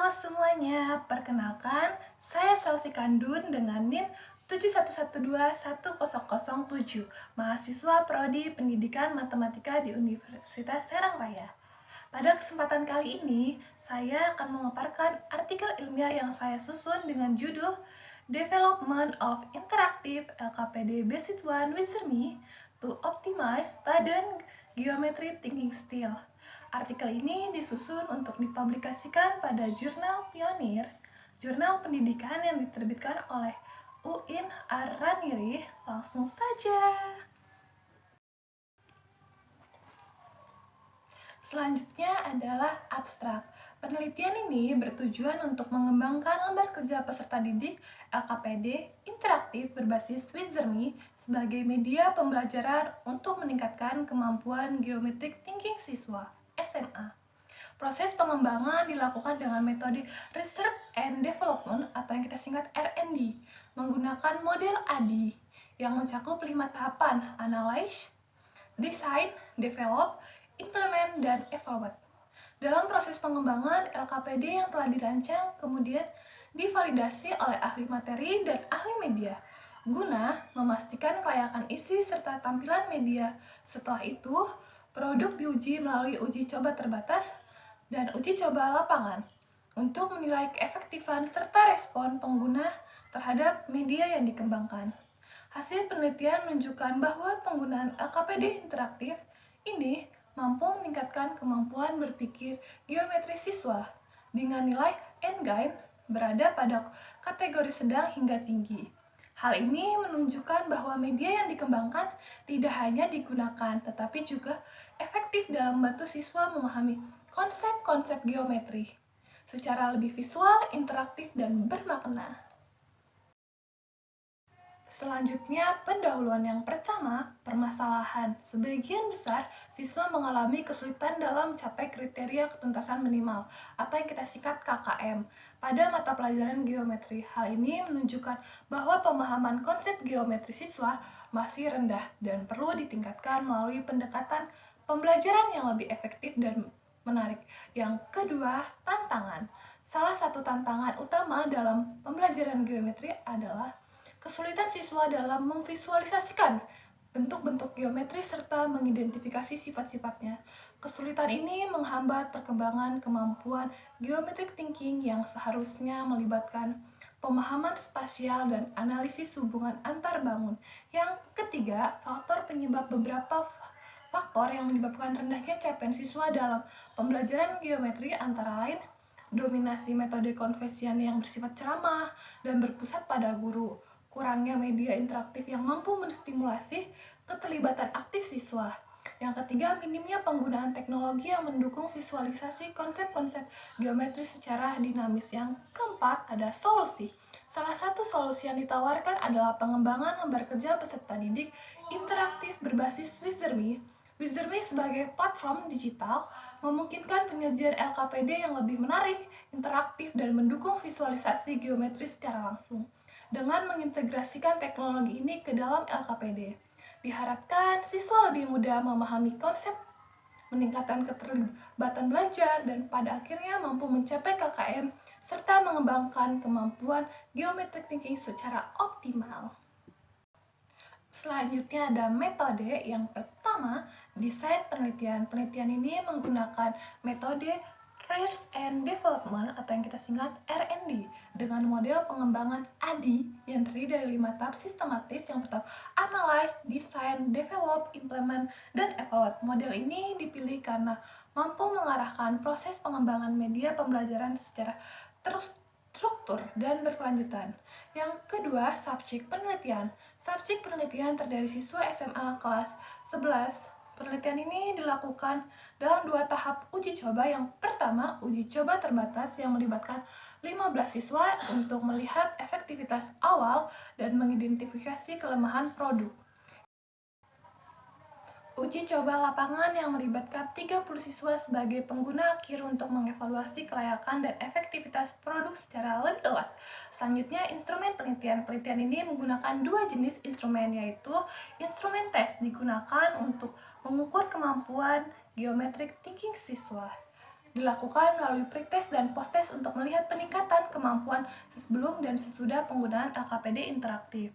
Halo semuanya, perkenalkan saya Selvi Kandun dengan NIM 711210007, mahasiswa Prodi Pendidikan Matematika di Universitas Serang Raya. Pada kesempatan kali ini, saya akan memaparkan artikel ilmiah yang saya susun dengan judul Development of Interactive LKPD Basic 1 Wizard Me to Optimize Student Geometry Thinking Skill. Artikel ini disusun untuk dipublikasikan pada jurnal Pionir, jurnal pendidikan yang diterbitkan oleh UIN Ar-Raniri. Langsung saja. Selanjutnya adalah abstrak. Penelitian ini bertujuan untuk mengembangkan lembar kerja peserta didik LKPD interaktif berbasis Wizard.me sebagai media pembelajaran untuk meningkatkan kemampuan geometric thinking siswa SMA. Proses pengembangan dilakukan dengan metode Research and Development atau yang kita singkat R&D, menggunakan model ADI yang mencakup 5 tahapan: Analyze, Design, Develop, Implement, dan Evaluate. Dalam proses pengembangan, LKPD yang telah dirancang kemudian divalidasi oleh ahli materi dan ahli media guna memastikan kelayakan isi serta tampilan media. Setelah itu, produk diuji melalui uji coba terbatas dan uji coba lapangan untuk menilai keefektifan serta respon pengguna terhadap media yang dikembangkan. Hasil penelitian menunjukkan bahwa penggunaan LKPD interaktif ini mampu meningkatkan kemampuan berpikir geometri siswa dengan nilai N-gain berada pada kategori sedang hingga tinggi. Hal ini menunjukkan bahwa media yang dikembangkan tidak hanya digunakan, tetapi juga efektif dalam membantu siswa memahami konsep-konsep geometri secara lebih visual, interaktif, dan bermakna. Selanjutnya, pendahuluan yang pertama, permasalahan. Sebagian besar siswa mengalami kesulitan dalam mencapai kriteria ketuntasan minimal atau yang kita singkat KKM pada mata pelajaran geometri. Hal ini menunjukkan bahwa pemahaman konsep geometri siswa masih rendah dan perlu ditingkatkan melalui pendekatan pembelajaran yang lebih efektif dan menarik. Yang kedua, tantangan. Salah satu tantangan utama dalam pembelajaran geometri adalah kesulitan siswa dalam memvisualisasikan bentuk-bentuk geometri serta mengidentifikasi sifat-sifatnya. Kesulitan ini menghambat perkembangan kemampuan geometric thinking yang seharusnya melibatkan pemahaman spasial dan analisis hubungan antar bangun. Yang ketiga, faktor penyebab. Beberapa faktor yang menyebabkan rendahnya capaian siswa dalam pembelajaran geometri antara lain dominasi metode konvensional yang bersifat ceramah dan berpusat pada guru, kurangnya media interaktif yang mampu menstimulasi keterlibatan aktif siswa. Yang ketiga, minimnya penggunaan teknologi yang mendukung visualisasi konsep-konsep geometri secara dinamis. Yang keempat, ada solusi. Salah satu solusi yang ditawarkan adalah pengembangan lembar kerja peserta didik interaktif berbasis Wizard.me. Wizard.me sebagai platform digital memungkinkan penyajian LKPD yang lebih menarik, interaktif, dan mendukung visualisasi geometri secara langsung. Dengan mengintegrasikan teknologi ini ke dalam LKPD, diharapkan siswa lebih mudah memahami konsep, meningkatkan keterlibatan belajar, dan pada akhirnya mampu mencapai KKM serta mengembangkan kemampuan geometric thinking secara optimal. Selanjutnya ada metode. Yang pertama, desain penelitian. Penelitian ini menggunakan metode Research and Development atau yang kita singkat R&D dengan model pengembangan ADI yang terdiri dari 5 tahap sistematis. Yang pertama, Analyze, Design, Develop, Implement, dan Evaluate. Model ini dipilih karena mampu mengarahkan proses pengembangan media pembelajaran secara terstruktur dan berkelanjutan. Yang kedua, subjek penelitian. Subjek penelitian terdiri siswa SMA kelas 11. Penelitian ini dilakukan dalam 2 tahap uji coba. Yang pertama, uji coba terbatas yang melibatkan 15 siswa untuk melihat efektivitas awal dan mengidentifikasi kelemahan produk. Uji coba lapangan yang melibatkan 30 siswa sebagai pengguna akhir untuk mengevaluasi kelayakan dan efektivitas produk secara lebih luas. Selanjutnya, instrumen penelitian. Penelitian ini menggunakan 2 jenis instrumen, yaitu instrumen tes digunakan untuk mengukur kemampuan geometric thinking siswa. dilakukan melalui pretest dan posttest untuk melihat peningkatan kemampuan sebelum dan sesudah penggunaan LKPD interaktif.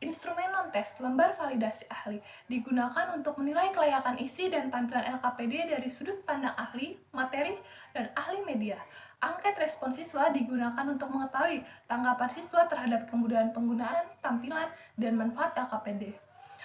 Instrumen non-test, lembar validasi ahli, digunakan untuk menilai kelayakan isi dan tampilan LKPD dari sudut pandang ahli, materi, dan ahli media. Angket respon siswa digunakan untuk mengetahui tanggapan siswa terhadap kemudahan penggunaan, tampilan, dan manfaat LKPD.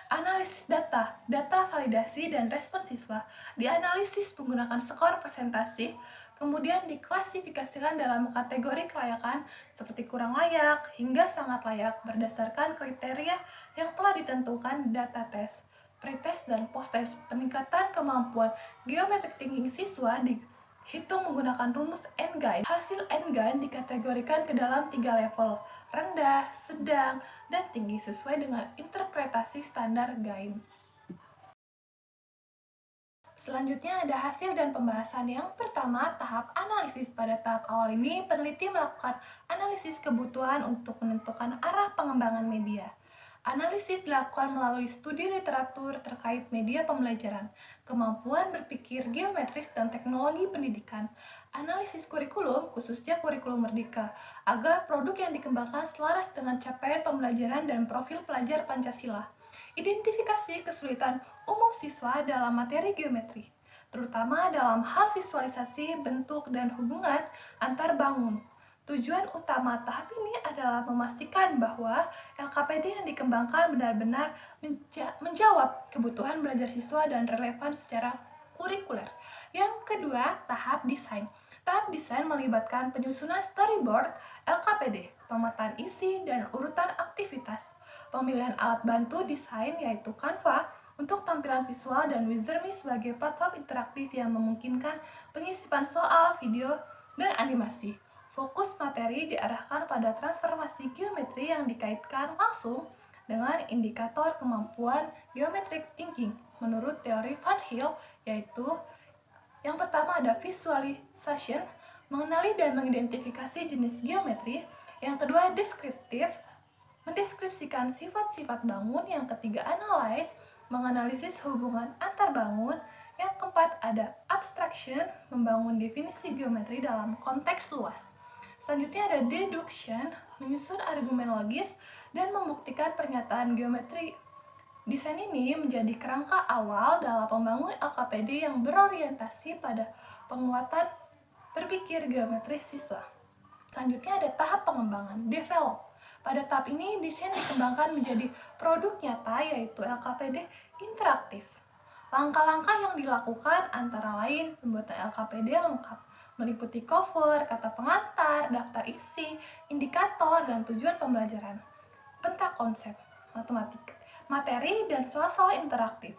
Analisis data, data validasi dan respon siswa dianalisis menggunakan skor presentasi, kemudian diklasifikasikan dalam kategori kelayakan seperti kurang layak hingga sangat layak berdasarkan kriteria yang telah ditentukan data tes, pretest dan posttest. Peningkatan kemampuan geometrik thinking siswa dihitung menggunakan rumus N-GAIN. Hasil N-GAIN dikategorikan ke dalam 3 level, rendah, sedang, dan tinggi sesuai dengan interpretasi standar GAIN. Selanjutnya ada hasil dan pembahasan. Yang pertama, tahap analisis. Pada tahap awal ini, peneliti melakukan analisis kebutuhan untuk menentukan arah pengembangan media. Analisis dilakukan melalui studi literatur terkait media pembelajaran, kemampuan berpikir geometris dan teknologi pendidikan, analisis kurikulum, khususnya kurikulum merdeka, agar produk yang dikembangkan selaras dengan capaian pembelajaran dan profil pelajar Pancasila. Identifikasi kesulitan umum siswa dalam materi geometri, terutama dalam hal visualisasi bentuk dan hubungan antar bangun. Tujuan utama tahap ini adalah memastikan bahwa LKPD yang dikembangkan benar-benar menjawab kebutuhan belajar siswa dan relevan secara kurikuler. Yang kedua, tahap desain. Tahap desain melibatkan penyusunan storyboard LKPD, pemetaan isi, dan urutan aktivitas. Pemilihan alat bantu desain yaitu Canva untuk tampilan visual dan Wizardme sebagai platform interaktif yang memungkinkan pengisipan soal, video, dan animasi. Fokus materi diarahkan pada transformasi geometri yang dikaitkan langsung dengan indikator kemampuan geometric thinking menurut teori Van Hill, yaitu yang pertama ada visualization, mengenali dan mengidentifikasi jenis geometri. Yang kedua deskriptif, mendeskripsikan sifat-sifat bangun. Yang ketiga analyze, menganalisis hubungan antar bangun. Yang keempat ada abstraction, membangun definisi geometri dalam konteks luas. Selanjutnya ada deduction, menyusun argumen logis dan membuktikan pernyataan geometri. Desain ini menjadi kerangka awal dalam membangun LKPD yang berorientasi pada penguatan berpikir geometris siswa. Selanjutnya ada tahap pengembangan, develop. Pada tahap ini, desain dikembangkan menjadi produk nyata yaitu LKPD interaktif. Langkah-langkah yang dilakukan antara lain pembuatan LKPD lengkap, meliputi cover, kata pengantar, daftar isi, indikator, dan tujuan pembelajaran. Peta konsep, matematik, materi, dan sela-sela interaktif.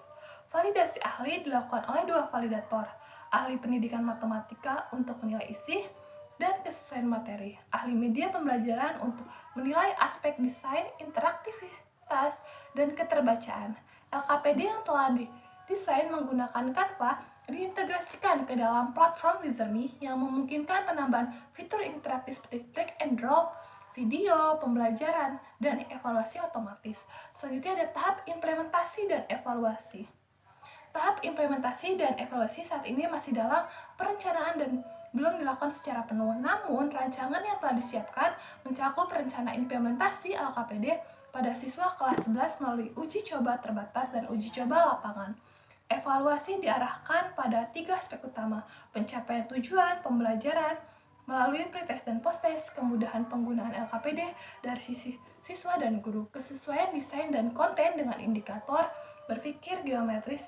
Validasi ahli dilakukan oleh 2 validator, ahli pendidikan matematika untuk menilai isi dan kesesuaian materi, ahli media pembelajaran untuk menilai aspek desain, interaktivitas, dan keterbacaan. LKPD yang telah didesain menggunakan Canva diintegrasikan ke dalam platform Wizardme yang memungkinkan penambahan fitur interaktif seperti drag and drop, video, pembelajaran, dan evaluasi otomatis. Selanjutnya ada tahap implementasi dan evaluasi. Tahap implementasi dan evaluasi saat ini masih dalam perencanaan dan belum dilakukan secara penuh. Namun, rancangan yang telah disiapkan mencakup rencana implementasi LKPD pada siswa kelas 11 melalui uji coba terbatas dan uji coba lapangan. Evaluasi diarahkan pada 3 aspek utama, pencapaian tujuan pembelajaran melalui pretest dan posttest, kemudahan penggunaan LKPD dari sisi siswa dan guru, kesesuaian desain dan konten dengan indikator berpikir geometris.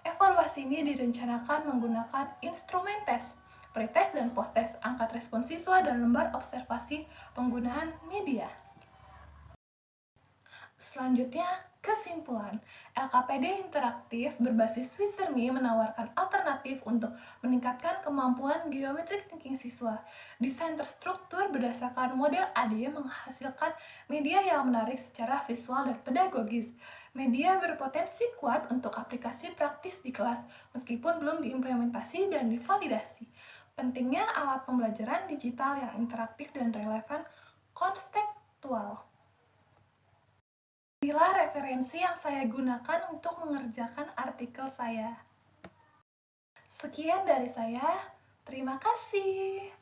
Evaluasi ini direncanakan menggunakan instrumen tes, pretest dan posttest, angkat respon siswa, dan lembar observasi penggunaan media. Selanjutnya, kesimpulan. LKPD interaktif berbasis Wizardme menawarkan alternatif untuk meningkatkan kemampuan geometric thinking siswa. Desain terstruktur berdasarkan model AD menghasilkan media yang menarik secara visual dan pedagogis. Media berpotensi kuat untuk aplikasi praktis di kelas meskipun belum diimplementasi dan divalidasi. Pentingnya alat pembelajaran digital yang interaktif dan relevan konstekstual. Inilah referensi yang saya gunakan untuk mengerjakan artikel saya. Sekian dari saya. Terima kasih.